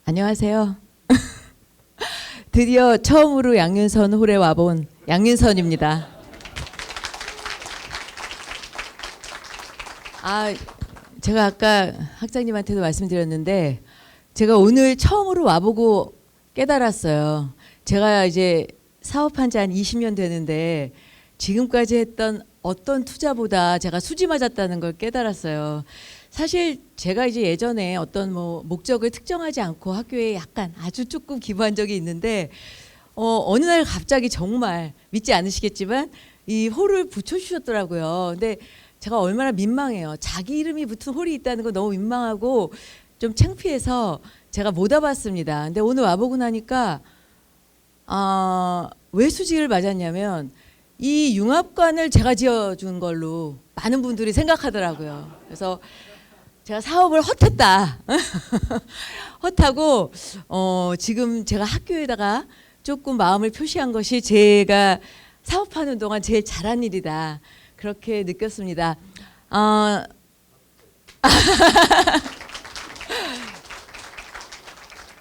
안녕하세요. 드디어 처음으로 양윤선 홀에 와본 양윤선입니다. 제가 아까 학장님한테도 말씀드렸는데 제가 오늘 처음으로 와보고 깨달았어요. 제가 이제 사업한 지 한 20년 되는데 지금까지 했던 어떤 투자보다 제가 수지 맞았다는 걸 깨달았어요. 사실 제가 이제 예전에 어떤 목적을 특정하지 않고 학교에 약간 아주 조금 기부한 적이 있는데 어느 날 갑자기 정말 믿지 않으시겠지만 이 홀을 붙여주셨더라고요. 근데 제가 얼마나 민망해요. 자기 이름이 붙은 홀이 있다는 거 너무 민망하고 좀 창피해서 제가 못 와봤습니다. 근데 오늘 와보고 나니까 왜 수지를 맞았냐면 이 융합관을 제가 지어준 걸로 많은 분들이 생각하더라고요. 그래서 제가 사업을 헛했다. 헛하고 지금 제가 학교에다가 조금 마음을 표시한 것이 제가 사업하는 동안 제일 잘한 일이다. 그렇게 느꼈습니다.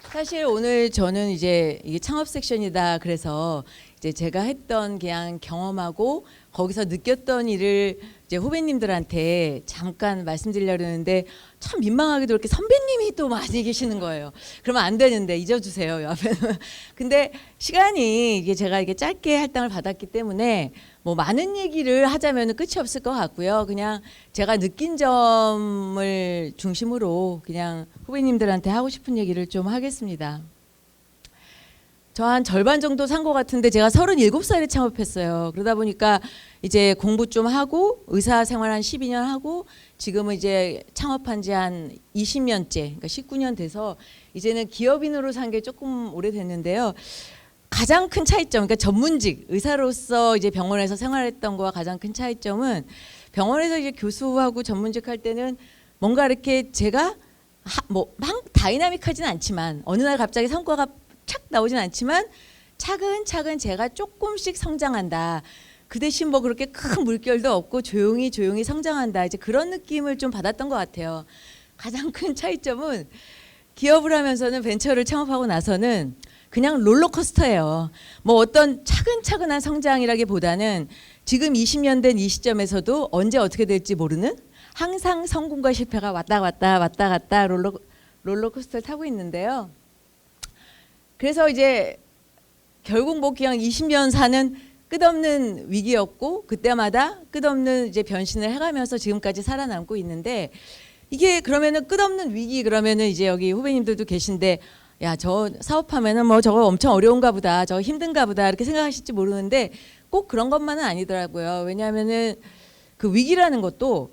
사실 오늘 저는 이제 이게 창업 섹션이다 그래서 이제 제가 했던 그냥 경험하고 거기서 느꼈던 일을 이제 후배님들한테 잠깐 말씀드리려고 했는데 참 민망하게도 이렇게 선배님이 또 많이 계시는 거예요. 그러면 안 되는데 잊어주세요 옆에는. 근데 시간이 이게 제가 이게 짧게 할당을 받았기 때문에 뭐 많은 얘기를 하자면 끝이 없을 것 같고요. 그냥 제가 느낀 점을 중심으로 그냥 후배님들한테 하고 싶은 얘기를 좀 하겠습니다. 저 한 절반 정도 산 것 같은데 제가 37살에 창업했어요. 그러다 보니까 이제 공부 좀 하고 의사 생활 한 12년 하고 지금은 이제 창업한 지 한 20년째, 그러니까 19년 돼서 이제는 기업인으로 산 게 조금 오래됐는데요. 가장 큰 차이점, 그러니까 전문직 의사로서 이제 병원에서 생활했던 거와 가장 큰 차이점은 병원에서 이제 교수하고 전문직 할 때는 뭔가 이렇게 제가 막 다이나믹하지는 않지만 어느 날 갑자기 성과가 착 나오진 않지만 차근차근 제가 조금씩 성장한다. 그 대신 뭐 그렇게 큰 물결도 없고 조용히 성장한다. 이제 그런 느낌을 좀 받았던 것 같아요. 가장 큰 차이점은 기업을 하면서는 벤처를 창업하고 나서는 그냥 롤러코스터예요. 뭐 어떤 차근차근한 성장이라기보다는 지금 20년 된 이 시점에서도 언제 어떻게 될지 모르는 항상 성공과 실패가 왔다 갔다 롤러코스터를 타고 있는데요. 그래서 이제 결국 뭐 그냥 20년 사는 끝없는 위기였고 그때마다 끝없는 이제 변신을 해가면서 지금까지 살아남고 있는데 이게 그러면은 끝없는 위기 그러면은 이제 여기 후배님들도 계신데 야, 저 사업하면은 뭐 저거 엄청 어려운가 보다, 저거 힘든가 보다 이렇게 생각하실지 모르는데 꼭 그런 것만은 아니더라고요. 왜냐하면은 그 위기라는 것도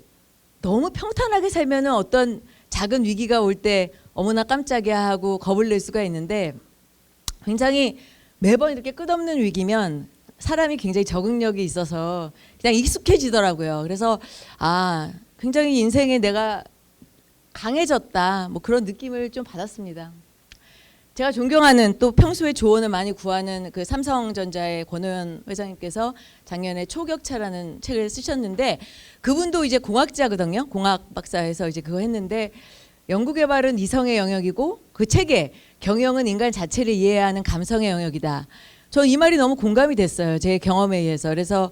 너무 평탄하게 살면은 어떤 작은 위기가 올 때 어머나 깜짝이야 하고 겁을 낼 수가 있는데 굉장히 매번 이렇게 끝없는 위기면 사람이 굉장히 적응력이 있어서 그냥 익숙해지더라고요. 그래서 굉장히 인생에 내가 강해졌다 뭐 그런 느낌을 좀 받았습니다. 제가 존경하는 또 평소에 조언을 많이 구하는 그 삼성전자의 권오현 회장님께서 작년에 초격차라는 책을 쓰셨는데 그분도 이제 공학자거든요. 공학 박사에서 이제 그거 했는데 연구개발은 이성의 영역이고 그 책에 경영은 인간 자체를 이해하는 감성의 영역이다. 저는 이 말이 너무 공감이 됐어요. 제 경험에 의해서. 그래서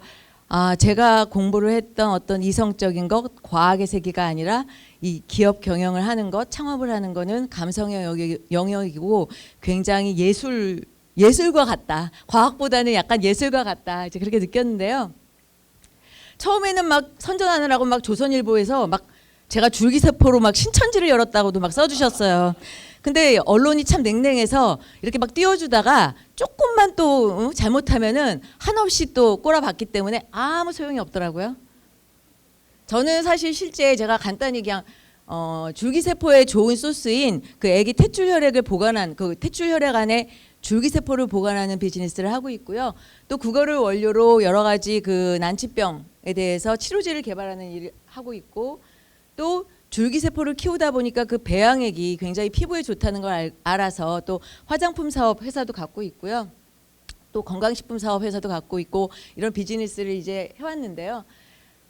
제가 공부를 했던 어떤 이성적인 것, 과학의 세계가 아니라 이 기업 경영을 하는 것, 창업을 하는 거는 감성의 영역이고 굉장히 예술과 같다. 과학보다는 약간 예술과 같다. 이제 그렇게 느꼈는데요. 처음에는 막 선전하느라고 막 조선일보에서 막 제가 줄기세포로 막 신천지를 열었다고도 막 써주셨어요. 근데 언론이 참 냉랭해서 이렇게 막 띄워주다가 조금만 또 잘못하면은 한없이 또 꼬라박기 때문에 아무 소용이 없더라고요. 저는 사실 실제 제가 간단히 그냥 줄기세포에 좋은 소스인 그 애기 탯줄 혈액을 보관한 그 탯줄 혈액 안에 줄기세포를 보관하는 비즈니스를 하고 있고요. 또 그거를 원료로 여러 가지 그 난치병에 대해서 치료제를 개발하는 일을 하고 있고 또 줄기세포를 키우다 보니까 그 배양액이 굉장히 피부에 좋다는 걸 알아서 또 화장품 사업 회사도 갖고 있고요. 또 건강식품 사업 회사도 갖고 있고 이런 비즈니스를 이제 해왔는데요.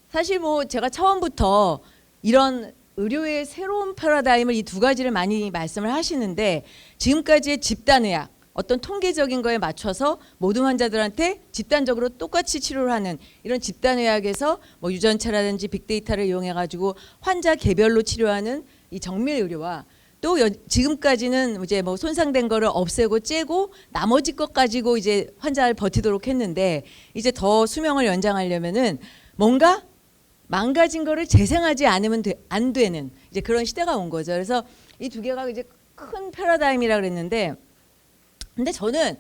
사실 뭐 제가 처음부터 이런 의료의 새로운 패러다임을 이 두 가지를 많이 말씀을 하시는데 지금까지의 집단의학 어떤 통계적인 거에 맞춰서 모든 환자들한테 집단적으로 똑같이 치료를 하는 이런 집단의학에서 뭐 유전체라든지 빅데이터를 이용해 가지고 환자 개별로 치료하는 이 정밀 의료와 또 지금까지는 이제 뭐 손상된 거를 없애고 째고 나머지 것 가지고 이제 환자를 버티도록 했는데 이제 더 수명을 연장하려면은 뭔가 망가진 거를 재생하지 않으면 안 되는 이제 그런 시대가 온 거죠. 그래서 이 두 개가 이제 큰 패러다임이라 그랬는데 근데 저는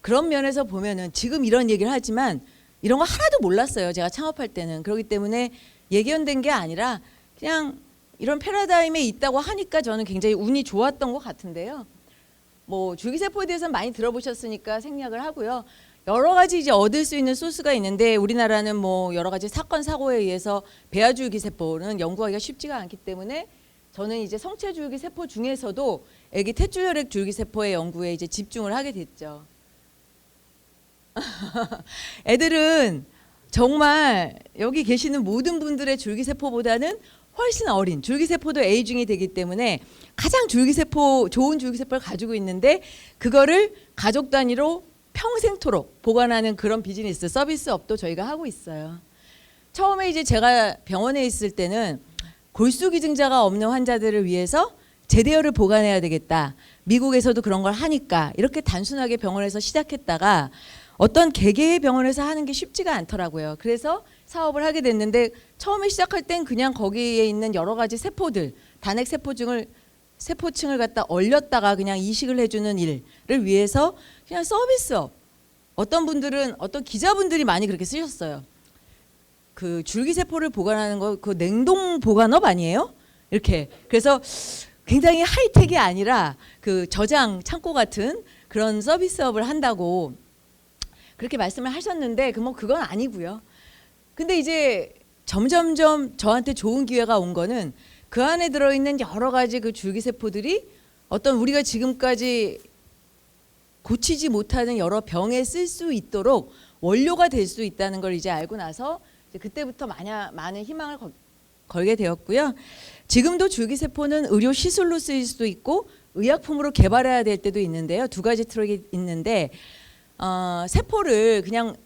그런 면에서 보면은 지금 이런 얘기를 하지만 이런 거 하나도 몰랐어요. 제가 창업할 때는. 그렇기 때문에 예견된 게 아니라 그냥 이런 패러다임에 있다고 하니까 저는 굉장히 운이 좋았던 것 같은데요. 뭐 줄기세포에 대해서는 많이 들어보셨으니까 생략을 하고요. 여러 가지 이제 얻을 수 있는 소스가 있는데 우리나라는 뭐 여러 가지 사건 사고에 의해서 배아줄기세포는 연구하기가 쉽지가 않기 때문에 저는 이제 성체줄기세포 중에서도 애기 탯줄혈액 줄기세포의 연구에 이제 집중을 하게 됐죠. 애들은 정말 여기 계시는 모든 분들의 줄기세포보다는 훨씬 어린 줄기세포도 에이징이 되기 때문에 가장 좋은 줄기세포를 가지고 있는데 그거를 가족 단위로 평생토록 보관하는 그런 비즈니스 서비스업도 저희가 하고 있어요. 처음에 이제 제가 병원에 있을 때는 골수기증자가 없는 환자들을 위해서 제대혈을 보관해야 되겠다. 미국에서도 그런 걸 하니까 이렇게 단순하게 병원에서 시작했다가 어떤 개개의 병원에서 하는 게 쉽지가 않더라고요. 그래서 사업을 하게 됐는데 처음에 시작할 땐 그냥 거기에 있는 여러 가지 세포들, 단핵 세포층을 갖다 얼렸다가 그냥 이식을 해주는 일을 위해서 그냥 서비스업. 어떤 분들은 어떤 기자분들이 많이 그렇게 쓰셨어요. 그 줄기세포를 보관하는 거 그 냉동 보관업 아니에요? 이렇게. 그래서 굉장히 하이텍이 아니라 그 저장 창고 같은 그런 서비스업을 한다고 그렇게 말씀을 하셨는데 그건 아니고요. 근데 이제 점점점 저한테 좋은 기회가 온 거는 그 안에 들어있는 여러 가지 그 줄기세포들이 어떤 우리가 지금까지 고치지 못하는 여러 병에 쓸 수 있도록 원료가 될 수 있다는 걸 이제 알고 나서 이제 그때부터 많은 희망을 걸게 되었고요. 지금도 줄기세포는 의료 시술로 쓰일 수도 있고 의약품으로 개발해야 될 때도 있는데요. 두 가지 트랙이 있는데 세포를 그냥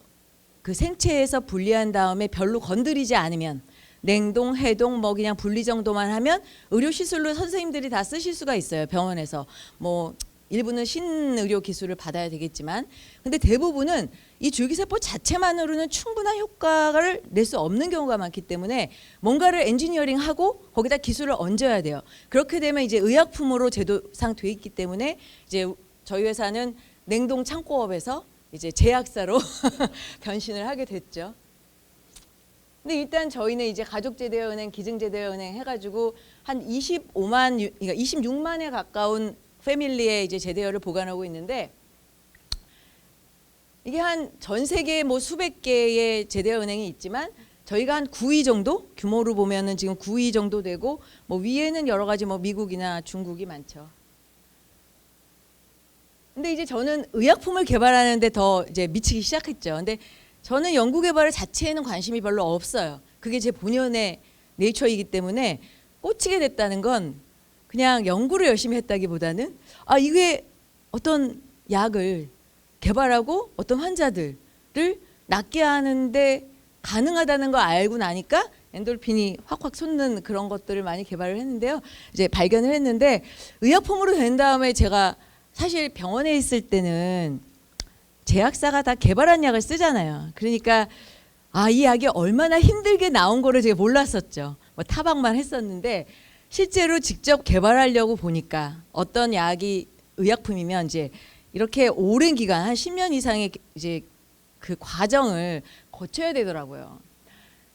그 생체에서 분리한 다음에 별로 건드리지 않으면 냉동, 해동 뭐 그냥 분리 정도만 하면 의료 시술로 선생님들이 다 쓰실 수가 있어요. 병원에서. 뭐 일부는 신의료 기술을 받아야 되겠지만 근데 대부분은 이 줄기세포 자체만으로는 충분한 효과를 낼 수 없는 경우가 많기 때문에 뭔가를 엔지니어링하고 거기다 기술을 얹어야 돼요. 그렇게 되면 이제 의약품으로 제도상 돼 있기 때문에 이제 저희 회사는 냉동 창고업에서 이제 제약사로 변신을 하게 됐죠. 근데 일단 저희는 이제 가족제대은행, 기증제대은행 해가지고 한 그러니까 26만에 가까운 패밀리의 이제 제대혈을 보관하고 있는데 이게 한 전 세계에 뭐 수백 개의 제대은행이 있지만 저희가 한 9위 정도 규모로 보면은 지금 9위 정도 되고 뭐 위에는 여러 가지 뭐 미국이나 중국이 많죠. 근데 이제 저는 의약품을 개발하는데 더 이제 미치기 시작했죠. 근데 저는 연구 개발 자체에는 관심이 별로 없어요. 그게 제 본연의 네이처이기 때문에 꽂히게 됐다는 건 그냥 연구를 열심히 했다기보다는 이게 어떤 약을 개발하고 어떤 환자들을 낫게 하는데 가능하다는 걸 알고 나니까 엔돌핀이 확확 솟는 그런 것들을 많이 개발을 했는데요. 이제 발견을 했는데 의약품으로 된 다음에 제가 사실 병원에 있을 때는 제약사가 다 개발한 약을 쓰잖아요. 그러니까 이 약이 얼마나 힘들게 나온 거를 제가 몰랐었죠. 뭐 타박만 했었는데 실제로 직접 개발하려고 보니까 어떤 약이 의약품이면 이제 이렇게 오랜 기간 한 10년 이상의 이제 그 과정을 거쳐야 되더라고요.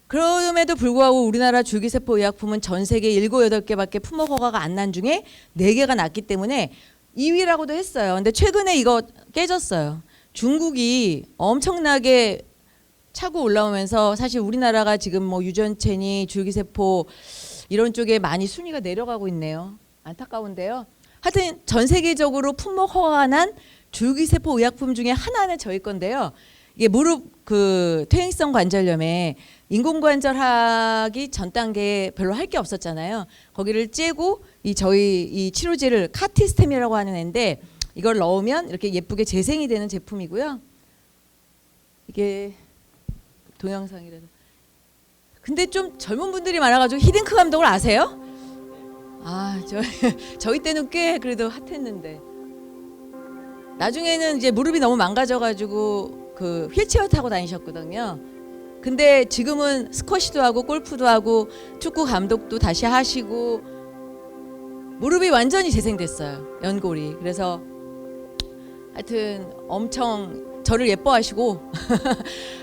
그럼에도 불구하고 우리나라 줄기세포 의약품은 전 세계 7, 8개밖에 품목 허가가 안 난 중에 4개가 났기 때문에 2위라고도 했어요. 근데 최근에 이거 깨졌어요. 중국이 엄청나게 차고 올라오면서 사실 우리나라가 지금 뭐 유전체니 줄기세포 이런 쪽에 많이 순위가 내려가고 있네요. 안타까운데요. 하여튼 전 세계적으로 품목 허가가 난 줄기세포 의약품 중에 하나는 저희 건데요. 이게 무릎 그 퇴행성 관절염에 인공관절하기 전 단계에 별로 할 게 없었잖아요. 거기를 째고 저희 이 치료제를 카티스템이라고 하는 애인데 이걸 넣으면 이렇게 예쁘게 재생이 되는 제품이고요. 이게 동영상이라서. 근데 좀 젊은 분들이 많아가지고 히딩크 감독을 아세요? 저희 때는 꽤 그래도 핫했는데 나중에는 이제 무릎이 너무 망가져가지고 그 휠체어 타고 다니셨거든요. 근데 지금은 스쿼시도 하고 골프도 하고 축구 감독도 다시 하시고 무릎이 완전히 재생됐어요. 연골이. 그래서 하여튼 엄청 저를 예뻐하시고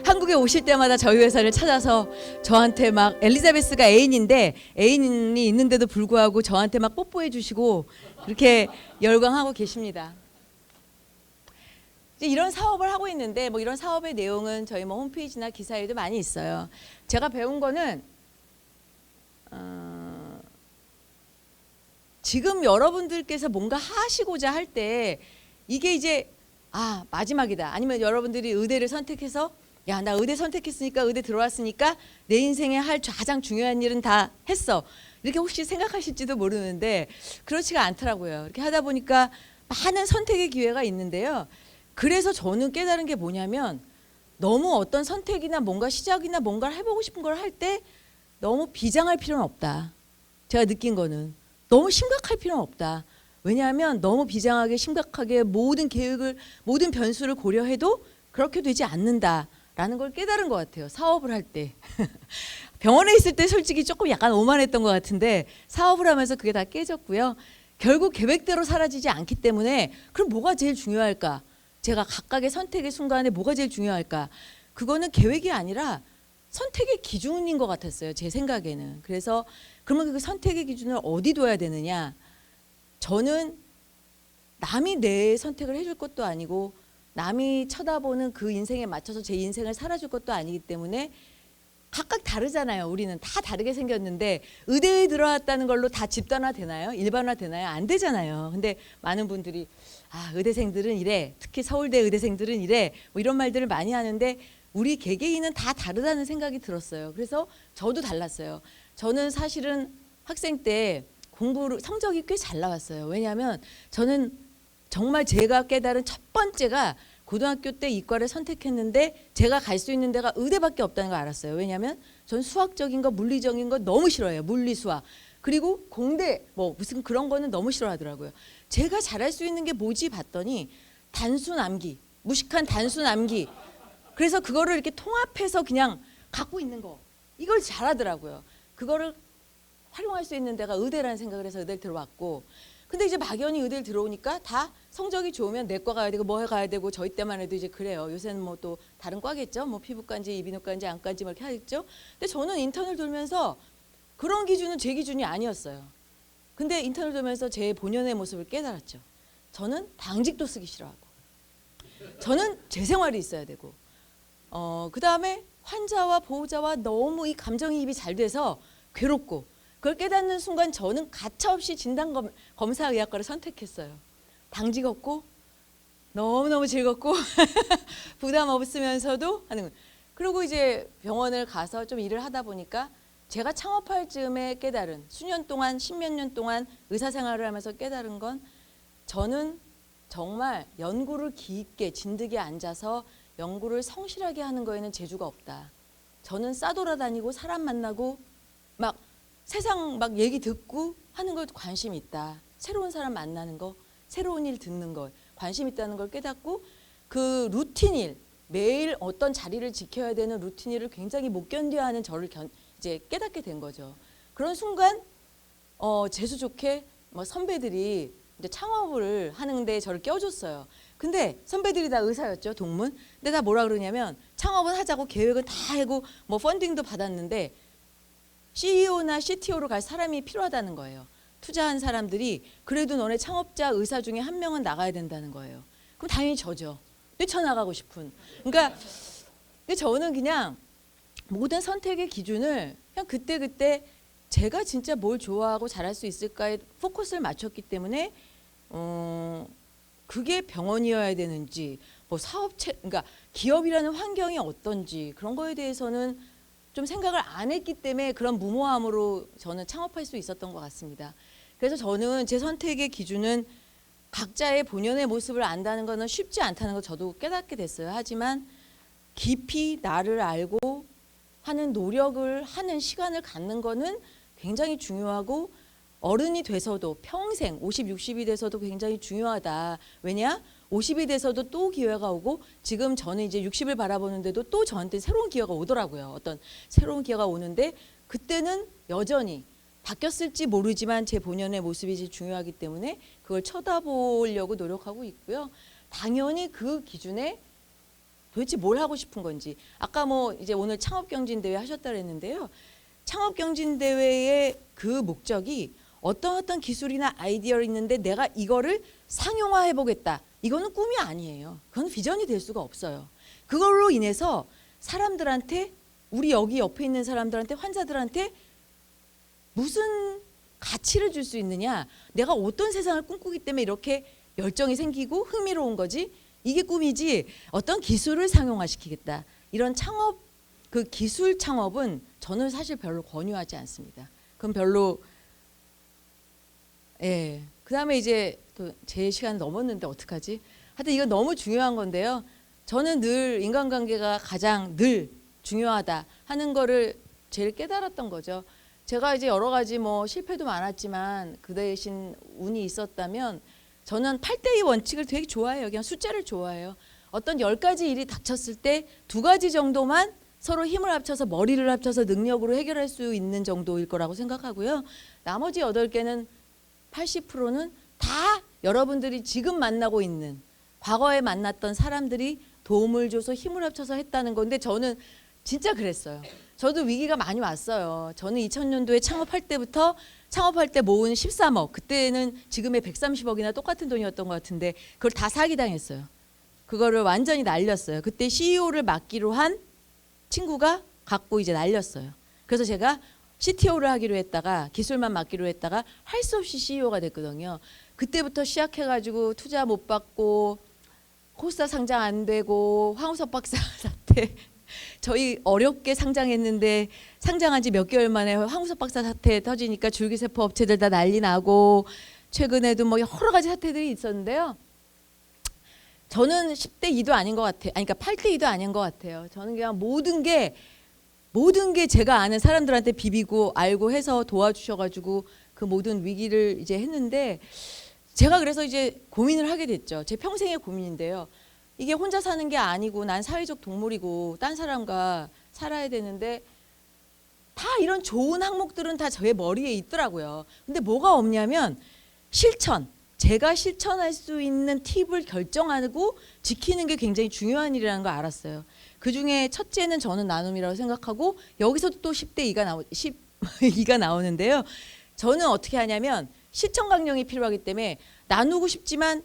한국에 오실 때마다 저희 회사를 찾아서 저한테 막 엘리자베스가 애인인데 애인이 있는데도 불구하고 저한테 막 뽀뽀해 주시고 그렇게 열광하고 계십니다. 이제 이런 사업을 하고 있는데 뭐 이런 사업의 내용은 저희 뭐 홈페이지나 기사에도 많이 있어요. 제가 배운 거는 지금 여러분들께서 뭔가 하시고자 할 때 이게 이제 마지막이다. 아니면 여러분들이 의대를 선택해서 야, 나 의대 선택했으니까 의대 들어왔으니까 내 인생에 할 가장 중요한 일은 다 했어. 이렇게 혹시 생각하실지도 모르는데 그렇지가 않더라고요. 이렇게 하다 보니까 많은 선택의 기회가 있는데요. 그래서 저는 깨달은 게 뭐냐면 너무 어떤 선택이나 뭔가 시작이나 뭔가를 해보고 싶은 걸 할 때 너무 비장할 필요는 없다. 제가 느낀 거는 너무 심각할 필요는 없다. 왜냐하면 너무 비장하게 심각하게 모든 계획을 모든 변수를 고려해도 그렇게 되지 않는다라는 걸 깨달은 것 같아요. 사업을 할 때. 병원에 있을 때 솔직히 조금 약간 오만했던 것 같은데 사업을 하면서 그게 다 깨졌고요. 결국 계획대로 사라지지 않기 때문에 그럼 뭐가 제일 중요할까? 제가 각각의 선택의 순간에 뭐가 제일 중요할까? 그거는 계획이 아니라 선택의 기준인 것 같았어요. 제 생각에는. 그래서 그러면 그 선택의 기준을 어디 둬야 되느냐? 저는 남이 내 선택을 해줄 것도 아니고 남이 쳐다보는 그 인생에 맞춰서 제 인생을 살아줄 것도 아니기 때문에 각각 다르잖아요. 우리는 다 다르게 생겼는데 의대에 들어왔다는 걸로 다 집단화 되나요? 일반화 되나요? 안 되잖아요. 근데 많은 분들이 의대생들은 이래, 특히 서울대 의대생들은 이래, 뭐 이런 말들을 많이 하는데 우리 개개인은 다 다르다는 생각이 들었어요. 그래서 저도 달랐어요. 저는 사실은 학생 때 성적이 꽤 잘 나왔어요. 왜냐하면 저는 정말 제가 깨달은 첫 번째가 고등학교 때 이과를 선택했는데 제가 갈 수 있는 데가 의대밖에 없다는 걸 알았어요. 왜냐하면 전 수학적인 거 물리적인 거 너무 싫어해요. 물리 수학. 그리고 공대 뭐 무슨 그런 거는 너무 싫어하더라고요. 제가 잘할 수 있는 게 뭐지 봤더니 단순 암기, 무식한 단순 암기. 그래서 그거를 이렇게 통합해서 그냥 갖고 있는 거. 이걸 잘하더라고요. 그거를 활용할 수 있는 데가 의대라는 생각을 해서 의대를 들어왔고 근데 이제 막연히 의대를 들어오니까 다 성적이 좋으면 내과 가야 되고 뭐 해 가야 되고 저희 때만 해도 이제 그래요. 요새는 뭐 또 다른 과겠죠. 뭐 피부과인지 이비인후과인지 안과인지 뭐 이렇게 하겠죠. 근데 저는 인턴을 돌면서 그런 기준은 제 기준이 아니었어요. 근데 인턴을 돌면서 제 본연의 모습을 깨달았죠. 저는 당직도 쓰기 싫어하고 저는 제 생활이 있어야 되고 그다음에 환자와 보호자와 너무 이 감정이입이 잘 돼서 괴롭고 그걸 깨닫는 순간 저는 가차없이 진단검사의학과를 선택했어요. 당직 없고 너무너무 즐겁고 부담 없으면서도 하는. 그리고 이제 병원을 가서 좀 일을 하다 보니까 제가 창업할 즈음에 깨달은 수년 동안 10몇 년 동안 의사 생활을 하면서 깨달은 건 저는 정말 연구를 깊게 진득에 앉아서 연구를 성실하게 하는 거에는 재주가 없다. 저는 싸돌아다니고 사람 만나고 막 세상 막 얘기 듣고 하는 걸 관심이 있다. 새로운 사람 만나는 거, 새로운 일 듣는 거 관심 있다는 걸 깨닫고 그 루틴 일, 매일 어떤 자리를 지켜야 되는 루틴 일을 굉장히 못 견뎌하는 저를 이제 깨닫게 된 거죠. 그런 순간 재수 좋게 뭐 선배들이 이제 창업을 하는데 저를 껴줬어요. 근데 선배들이 다 의사였죠, 동문. 근데 다 뭐라 그러냐면 창업은 하자고 계획은 다 하고 뭐 펀딩도 받았는데 CEO나 CTO로 갈 사람이 필요하다는 거예요. 투자한 사람들이 그래도 너네 창업자 의사 중에 한 명은 나가야 된다는 거예요. 그럼 당연히 저죠. 뛰쳐나가고 싶은. 그러니까 근데 저는 그냥 모든 선택의 기준을 그냥 그때그때 제가 진짜 뭘 좋아하고 잘할 수 있을까에 포커스를 맞췄기 때문에 그게 병원이어야 되는지 뭐 사업체 그러니까 기업이라는 환경이 어떤지 그런 거에 대해서는 좀 생각을 안 했기 때문에 그런 무모함으로 저는 창업할 수 있었던 것 같습니다. 그래서 저는 제 선택의 기준은 각자의 본연의 모습을 안다는 것은 쉽지 않다는 걸 저도 깨닫게 됐어요. 하지만 깊이 나를 알고 하는 노력을 하는 시간을 갖는 거는 굉장히 중요하고 어른이 돼서도 평생 50, 60이 돼서도 굉장히 중요하다. 왜냐? 50이 돼서도 또 기회가 오고 지금 저는 이제 60을 바라보는데도 또 저한테 새로운 기회가 오더라고요. 어떤 새로운 기회가 오는데 그때는 여전히 바뀌었을지 모르지만 제 본연의 모습이 제일 중요하기 때문에 그걸 쳐다보려고 노력하고 있고요. 당연히 그 기준에 도대체 뭘 하고 싶은 건지 아까 뭐 이제 오늘 창업경진대회 하셨다 그랬는데요. 창업경진대회의 그 목적이 어떤 기술이나 아이디어가 있는데 내가 이거를 상용화해 보겠다. 이거는 꿈이 아니에요. 그건 비전이 될 수가 없어요. 그걸로 인해서 사람들한테 우리 여기 옆에 있는 사람들한테 환자들한테 무슨 가치를 줄 수 있느냐. 내가 어떤 세상을 꿈꾸기 때문에 이렇게 열정이 생기고 흥미로운 거지. 이게 꿈이지 어떤 기술을 상용화시키겠다. 이런 창업 그 기술 창업은 저는 사실 별로 권유하지 않습니다. 그건 별로 예. 그다음에 이제 또 제 시간 넘었는데 어떡하지? 하여튼 이건 너무 중요한 건데요. 저는 늘 인간관계가 가장 늘 중요하다 하는 거를 제일 깨달았던 거죠. 제가 이제 여러 가지 뭐 실패도 많았지만 그 대신 운이 있었다면 저는 8대2 원칙을 되게 좋아해요. 그냥 숫자를 좋아해요. 어떤 10가지 일이 닥쳤을 때 2가지 정도만 서로 힘을 합쳐서 머리를 합쳐서 능력으로 해결할 수 있는 정도일 거라고 생각하고요. 나머지 8개는 80%는 다 여러분들이 지금 만나고 있는 과거에 만났던 사람들이 도움을 줘서 힘을 합쳐서 했다는 건데 저는 진짜 그랬어요. 저도 위기가 많이 왔어요. 저는 2000년도에 창업할 때부터 창업할 때 모은 13억 그때는 지금의 130억이나 똑같은 돈이었던 것 같은데 그걸 다 사기당했어요. 그거를 완전히 날렸어요. 그때 CEO를 맡기로 한 친구가 갖고 이제 날렸어요. 그래서 제가 CTO를 하기로 했다가 기술만 맡기로 했다가 할 수 없이 CEO가 됐거든요. 그때부터 시작해가지고 투자 못 받고 코스타 상장 안 되고 황우석 박사 사태 저희 어렵게 상장했는데 상장한 지 몇 개월 만에 황우석 박사 사태 터지니까 줄기세포 업체들 다 난리 나고 최근에도 뭐 여러 가지 사태들이 있었는데요. 저는 10대 2도 아닌 것 같아요. 아니, 그러니까 8대 2도 아닌 것 같아요. 저는 그냥 모든 게 제가 아는 사람들한테 비비고 알고 해서 도와주셔가지고 그 모든 위기를 이제 했는데 제가 그래서 이제 고민을 하게 됐죠. 제 평생의 고민인데요. 이게 혼자 사는 게 아니고 난 사회적 동물이고 딴 사람과 살아야 되는데 다 이런 좋은 항목들은 다 저의 머리에 있더라고요. 근데 뭐가 없냐면 실천. 제가 실천할 수 있는 팁을 결정하고 지키는 게 굉장히 중요한 일이라는 걸 알았어요. 그중에 첫째는 저는 나눔이라고 생각하고 여기서도 또 10대 2가 나오는데요. 저는 어떻게 하냐면 실천 강령이 필요하기 때문에 나누고 싶지만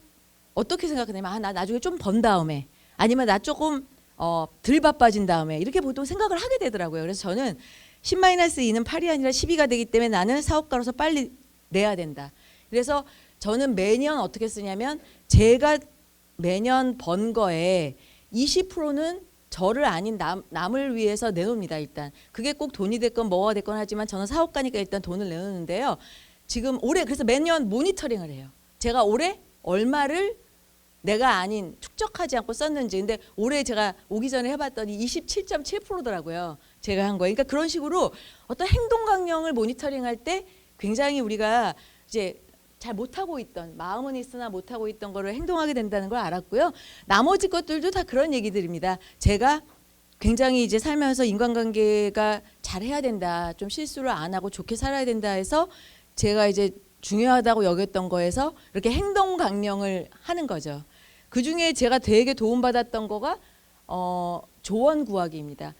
어떻게 생각하냐면 나 나중에 좀 번 다음에 아니면 나 조금 덜 바빠진 다음에 이렇게 보통 생각을 하게 되더라고요. 그래서 저는 10-2는 8이 아니라 12가 되기 때문에 나는 사업가로서 빨리 내야 된다. 그래서 저는 매년 어떻게 쓰냐면 제가 매년 번 거에 20%는 저를 아닌 남을 위해서 내놓습니다. 일단 그게 꼭 돈이 됐건 뭐가 됐건 하지만 저는 사업가니까 일단 돈을 내놓는데요. 지금 올해 그래서 매년 모니터링을 해요. 제가 올해 얼마를 내가 아닌 축적하지 않고 썼는지. 근데 올해 제가 오기 전에 해봤더니 27.7%더라고요. 제가 한 거예요. 그러니까 그런 식으로 어떤 행동 강령을 모니터링할 때 굉장히 우리가 이제 잘 못하고 있던 마음은 있으나 못하고 있던 거를 행동하게 된다는 걸 알았고요. 나머지 것들도 다 그런 얘기들입니다. 제가 굉장히 이제 살면서 인간관계가 잘해야 된다. 좀 실수를 안 하고 좋게 살아야 된다 해서 제가 이제 중요하다고 여겼던 거에서 이렇게 행동 강령을 하는 거죠. 그중에 제가 되게 도움받았던 거가 조언 구하기입니다.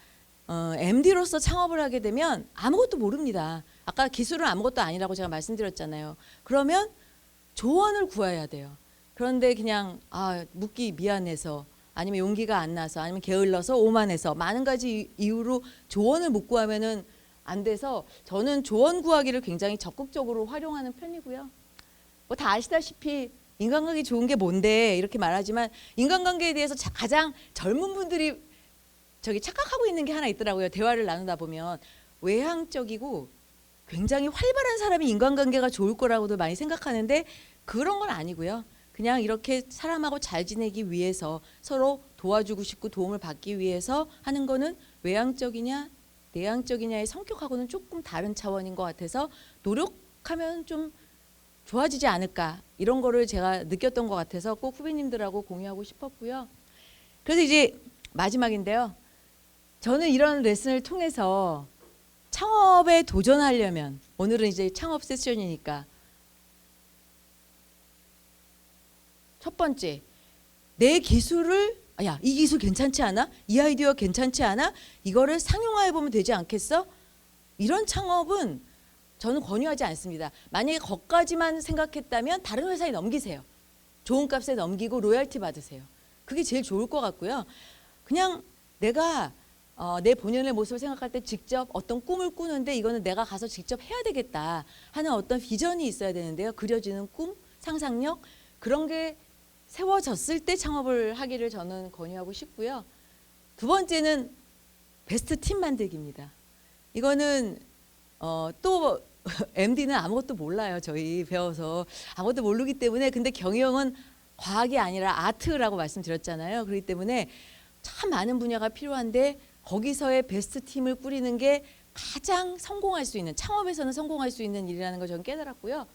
MD로서 창업을 하게 되면 아무것도 모릅니다. 아까 기술은 아무것도 아니라고 제가 말씀드렸잖아요. 그러면 조언을 구해야 돼요. 그런데 그냥 묻기 미안해서 아니면 용기가 안 나서 아니면 게을러서 오만해서 많은 가지 이유로 조언을 못 구하면은 안 돼서 저는 조언 구하기를 굉장히 적극적으로 활용하는 편이고요. 뭐 다 아시다시피 인간관계 좋은 게 뭔데 이렇게 말하지만 인간관계에 대해서 가장 젊은 분들이 저기 착각하고 있는 게 하나 있더라고요. 대화를 나누다 보면 외향적이고 굉장히 활발한 사람이 인간관계가 좋을 거라고도 많이 생각하는데 그런 건 아니고요. 그냥 이렇게 사람하고 잘 지내기 위해서 서로 도와주고 싶고 도움을 받기 위해서 하는 거는 외향적이냐 내향적이냐의 성격하고는 조금 다른 차원인 것 같아서 노력하면 좀 좋아지지 않을까 이런 거를 제가 느꼈던 것 같아서 꼭 후배님들하고 공유하고 싶었고요. 그래서 이제 마지막인데요. 저는 이런 레슨을 통해서 창업에 도전하려면 오늘은 이제 창업 세션이니까 첫 번째 내 기술을 야, 이 기술 괜찮지 않아? 이 아이디어 괜찮지 않아? 이거를 상용화해 보면 되지 않겠어? 이런 창업은 저는 권유하지 않습니다. 만약에 거기까지만 생각했다면 다른 회사에 넘기세요. 좋은 값에 넘기고 로열티 받으세요. 그게 제일 좋을 것 같고요. 그냥 내가 내 본연의 모습을 생각할 때 직접 어떤 꿈을 꾸는데 이거는 내가 가서 직접 해야 되겠다 하는 어떤 비전이 있어야 되는데요. 그려지는 꿈, 상상력 그런 게 세워졌을 때 창업을 하기를 저는 권유하고 싶고요. 두 번째는 베스트 팀 만들기입니다. 이거는 또 MD는 아무것도 몰라요. 저희 배워서 아무것도 모르기 때문에 근데 경영은 과학이 아니라 아트라고 말씀드렸잖아요. 그렇기 때문에 참 많은 분야가 필요한데 거기서의 베스트 팀을 꾸리는 게 가장 성공할 수 있는 창업에서는 성공할 수 있는 일이라는 걸 저는 깨달았고요.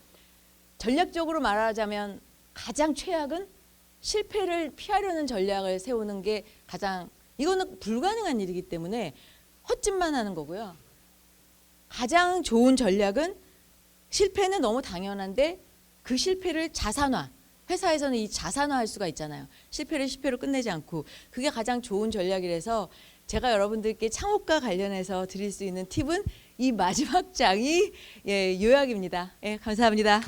전략적으로 말하자면 가장 최악은 실패를 피하려는 전략을 세우는 게 가장 이거는 불가능한 일이기 때문에 헛짓만 하는 거고요. 가장 좋은 전략은 실패는 너무 당연한데 그 실패를 자산화 회사에서는 이 자산화할 수가 있잖아요. 실패를 실패로 끝내지 않고 그게 가장 좋은 전략이라서 제가 여러분들께 창업과 관련해서 드릴 수 있는 팁은 이 마지막 장이 요약입니다. 감사합니다.